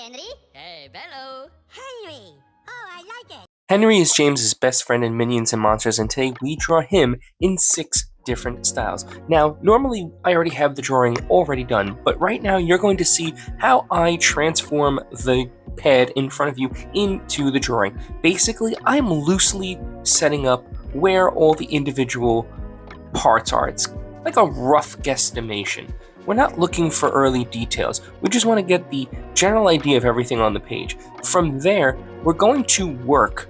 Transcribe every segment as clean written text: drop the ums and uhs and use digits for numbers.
Henry. Hey, Bello. Henry. Oh, I like it. Henry is James's best friend in Minions and Monsters, and today we draw him in 6 different styles. Now, normally I already have the drawing already done, but right now you're going to see how I transform the pad in front of you into the drawing. Basically, I'm loosely setting up where all the individual parts are. It's like a rough guesstimation. We're not looking for early details. We just want to get the general idea of everything on the page. From there, we're going to work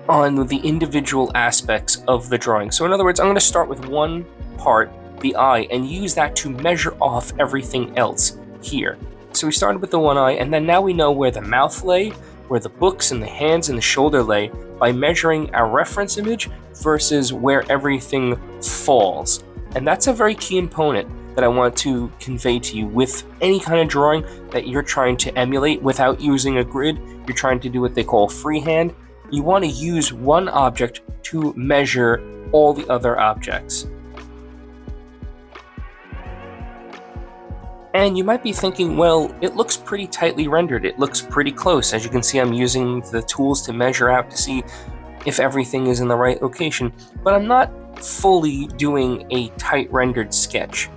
on the individual aspects of the drawing. So in other words, I'm going to start with one part, the eye, and use that to measure off everything else here. So we started with the one eye, and then now we know where the mouth lay, where the books and the hands and the shoulder lay by measuring our reference image versus where everything falls. And that's a very key component that I want to convey to you with any kind of drawing that you're trying to emulate without using a grid. You're trying to do what they call freehand. You want to use one object to measure all the other objects. And you might be thinking, well, it looks pretty tightly rendered. It looks pretty close. As you can see, I'm using the tools to measure out to see if everything is in the right location. But I'm not fully doing a tight rendered sketch.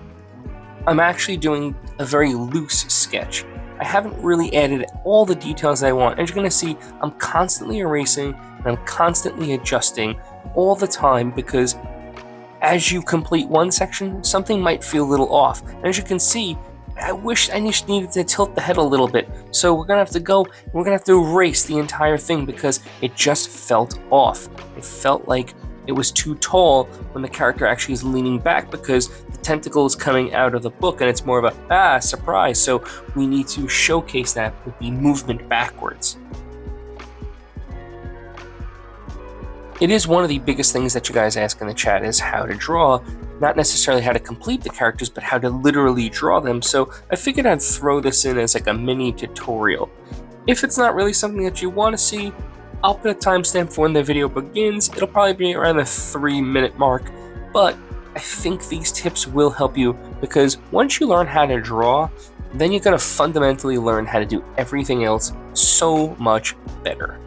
I'm actually doing a very loose sketch. I haven't really added all the details I want. As you're going to see, I'm constantly erasing and I'm constantly adjusting all the time because as you complete one section, something might feel a little off. And as you can see, I wish I just needed to tilt the head a little bit. So we're going to have to go, we're going to have to erase the entire thing because it just felt off. It felt like it was too tall when the character actually is leaning back because the tentacle is coming out of the book and it's more of a, surprise. So we need to showcase that with the movement backwards. It is one of the biggest things that you guys ask in the chat is how to draw, not necessarily how to complete the characters, but how to literally draw them. So I figured I'd throw this in as like a mini tutorial. If it's not really something that you want to see, I'll put a timestamp for when the video begins. It'll probably be around the 3-minute mark, but I think these tips will help you because once you learn how to draw, then you're going to fundamentally learn how to do everything else so much better.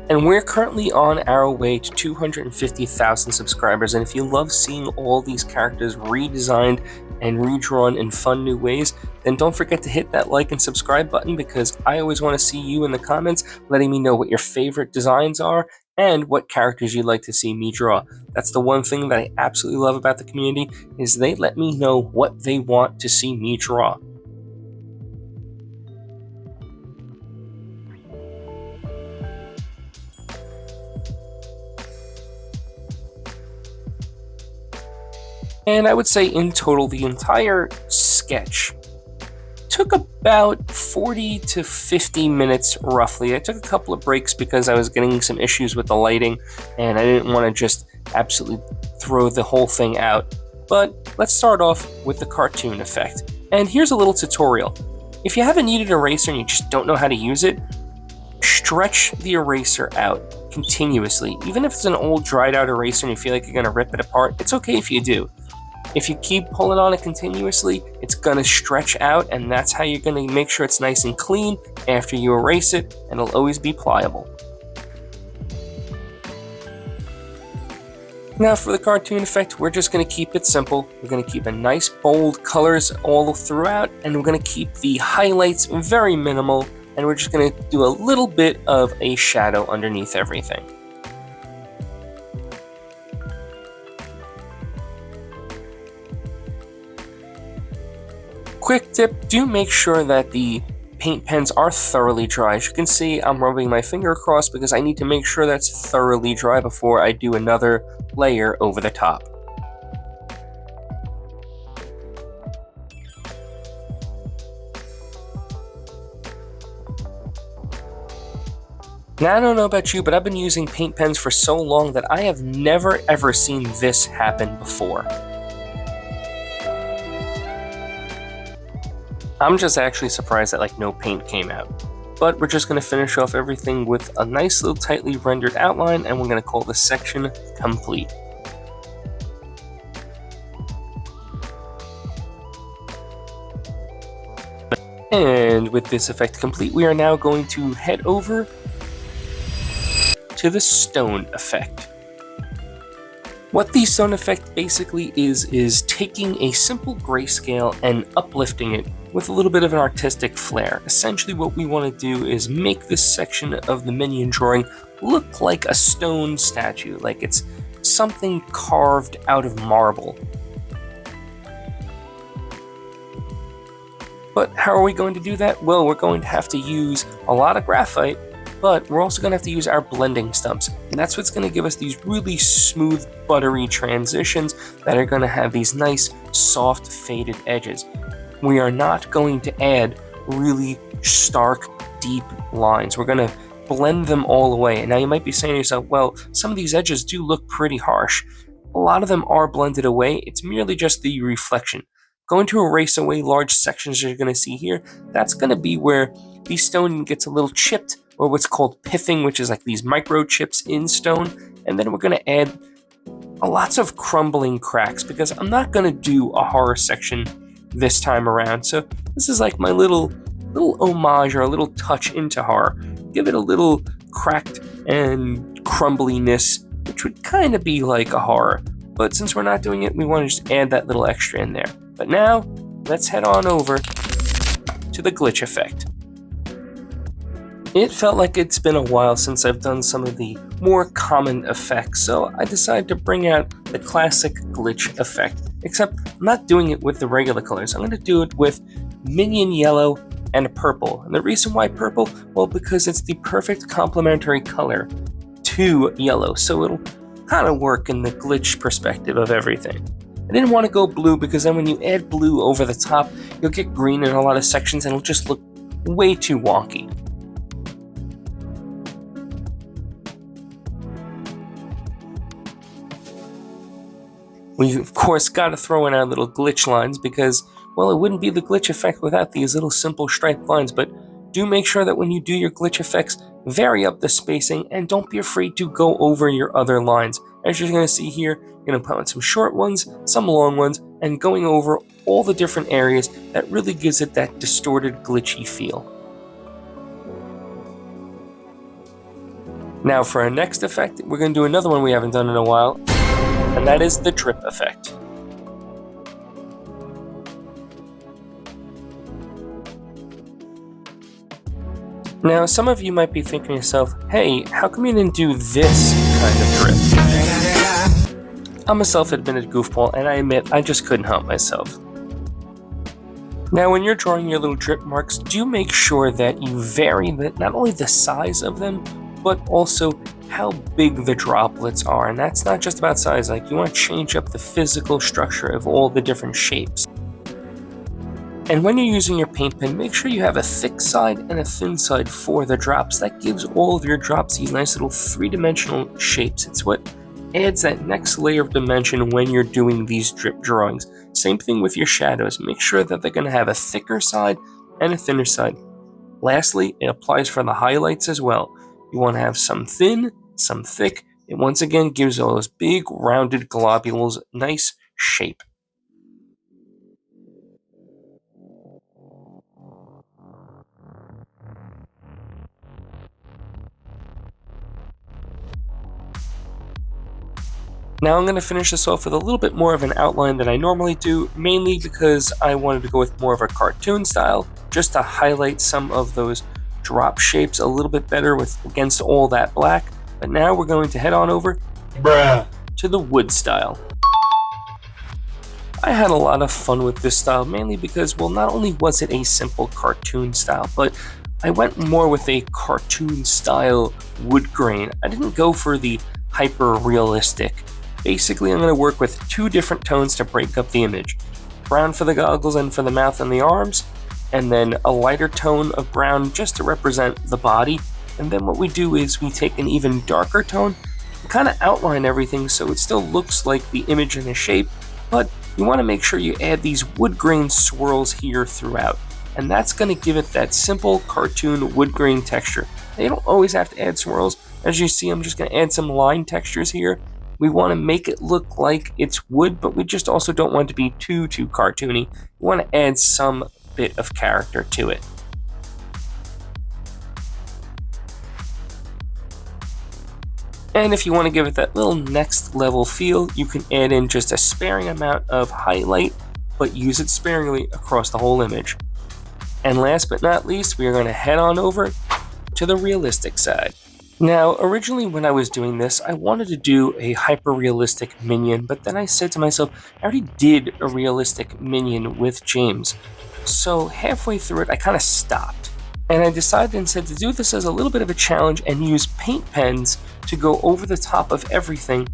And we're currently on our way to 250,000 subscribers, and if you love seeing all these characters redesigned and redrawn in fun new ways, then don't forget to hit that like and subscribe button because I always want to see you in the comments letting me know what your favorite designs are and what characters you'd like to see me draw. That's the one thing that I absolutely love about the community is they let me know what they want to see me draw. And I would say in total, the entire sketch took about 40 to 50 minutes roughly. I took a couple of breaks because I was getting some issues with the lighting and I didn't want to just absolutely throw the whole thing out. But let's start off with the cartoon effect. And here's a little tutorial. If you have a kneaded eraser and you just don't know how to use it, stretch the eraser out continuously. Even if it's an old dried out eraser and you feel like you're going to rip it apart, it's okay if you do. If you keep pulling on it continuously, it's going to stretch out, and that's how you're going to make sure it's nice and clean after you erase it, and it'll always be pliable. Now for the cartoon effect, we're just going to keep it simple. We're going to keep a nice bold colors all throughout, and we're going to keep the highlights very minimal, and we're just going to do a little bit of a shadow underneath everything. Quick tip, do make sure that the paint pens are thoroughly dry. As you can see, I'm rubbing my finger across because I need to make sure that's thoroughly dry before I do another layer over the top. Now, I don't know about you, but I've been using paint pens for so long that I have never ever seen this happen before. I'm just actually surprised that like no paint came out. But we're just going to finish off everything with a nice little tightly rendered outline, and we're going to call this section complete. And with this effect complete, we are now going to head over to the stone effect. What the stone effect basically is taking a simple grayscale and uplifting it with a little bit of an artistic flair. Essentially what we want to do is make this section of the minion drawing look like a stone statue, like it's something carved out of marble. But how are we going to do that? Well, we're going to have to use a lot of graphite, but we're also going to have to use our blending stumps. And that's what's going to give us these really smooth, buttery transitions that are going to have these nice, soft, faded edges. We are not going to add really stark, deep lines. We're going to blend them all away. And now you might be saying to yourself, well, some of these edges do look pretty harsh. A lot of them are blended away. It's merely just the reflection. Going to erase away large sections you're going to see here, that's going to be where the stone gets a little chipped, or what's called pithing, which is like these micro chips in stone. And then we're going to add lots of crumbling cracks, because I'm not going to do a horror section this time around. So this is like my little homage or a little touch into horror. Give it a little cracked and crumbliness, which would kind of be like a horror. But since we're not doing it, we want to just add that little extra in there. But now, let's head on over to the glitch effect. It felt like it's been a while since I've done some of the more common effects, so I decided to bring out the classic glitch effect. Except I'm not doing it with the regular colors. I'm going to do it with minion yellow and purple. And the reason why purple? Well, because it's the perfect complementary color to yellow, so it'll kind of work in the glitch perspective of everything. I didn't want to go blue because then when you add blue over the top, you'll get green in a lot of sections and it'll just look way too wonky. We, of course, got to throw in our little glitch lines because, well, it wouldn't be the glitch effect without these little simple striped lines, but do make sure that when you do your glitch effects, vary up the spacing and don't be afraid to go over your other lines. As you're going to see here, you're going to put on some short ones, some long ones, and going over all the different areas that really gives it that distorted, glitchy feel. Now for our next effect, we're going to do another one we haven't done in a while, and that is the drip effect. Now, some of you might be thinking to yourself, hey, how come you didn't do this kind of drip? I'm a self-admitted goofball, and I admit I just couldn't help myself. Now, when you're drawing your little drip marks, do make sure that you vary not only the size of them, but also how big the droplets are. And that's not just about size, like you want to change up the physical structure of all the different shapes. And when you're using your paint pen, make sure you have a thick side and a thin side for the drops. That gives all of your drops these nice little three-dimensional shapes. It's what adds that next layer of dimension when you're doing these drip drawings. Same thing with your shadows. Make sure that they're going to have a thicker side and a thinner side. Lastly, it applies for the highlights as well. You want to have some thin, some thick. It once again gives all those big rounded globules nice shape. Now I'm going to finish this off with a little bit more of an outline than I normally do, mainly because I wanted to go with more of a cartoon style, just to highlight some of those drop shapes a little bit better against all that black. But now we're going to head on over to the wood style. I had a lot of fun with this style, mainly because, well, not only was it a simple cartoon style, but I went more with a cartoon style wood grain. I didn't go for the hyper realistic. Basically, I'm going to work with two different tones to break up the image. Brown for the goggles and for the mouth and the arms, and then a lighter tone of brown just to represent the body. And then what we do is we take an even darker tone and kind of outline everything so it still looks like the image and the shape, but you want to make sure you add these wood grain swirls here throughout. And that's going to give it that simple cartoon wood grain texture. Now, you don't always have to add swirls. As you see, I'm just going to add some line textures here. We want to make it look like it's wood, but we just also don't want it to be too cartoony. We want to add some bit of character to it. And if you want to give it that little next level feel, you can add in just a sparing amount of highlight, but use it sparingly across the whole image. And last but not least, we are going to head on over to the realistic side. Now, originally when I was doing this, I wanted to do a hyper-realistic minion, but then I said to myself, I already did a realistic minion with James. So halfway through it, I kind of stopped. And I decided instead to do this as a little bit of a challenge and use paint pens to go over the top of everything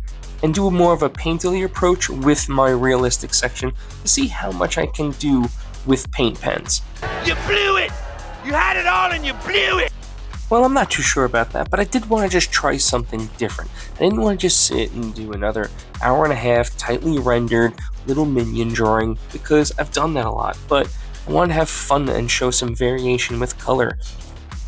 and do more of a painterly approach with my realistic section to see how much I can do with paint pens. You blew it! You had it all and you blew it! Well, I'm not too sure about that, but I did want to just try something different. I didn't want to just sit and do another hour and a half tightly rendered little minion drawing because I've done that a lot, but I wanted to have fun and show some variation with color.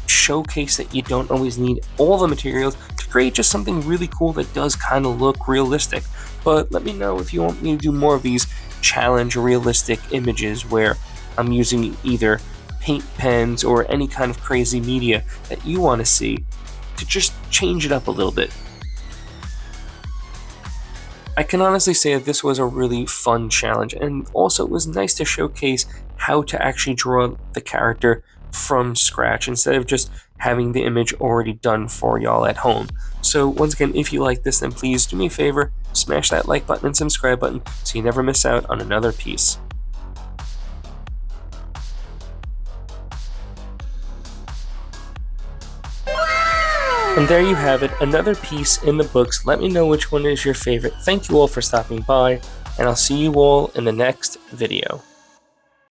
Showcase that you don't always need all the materials to create just something really cool that does kind of look realistic. But let me know if you want me to do more of these challenge realistic images where I'm using either paint pens or any kind of crazy media that you want to see to just change it up a little bit. I can honestly say that this was a really fun challenge, and also it was nice to showcase how to actually draw the character from scratch instead of just having the image already done for y'all at home. So once again, if you like this, then please do me a favor, smash that like button and subscribe button so you never miss out on another piece. And there you have it, another piece in the books. Let me know which one is your favorite. Thank you all for stopping by, and I'll see you all in the next video.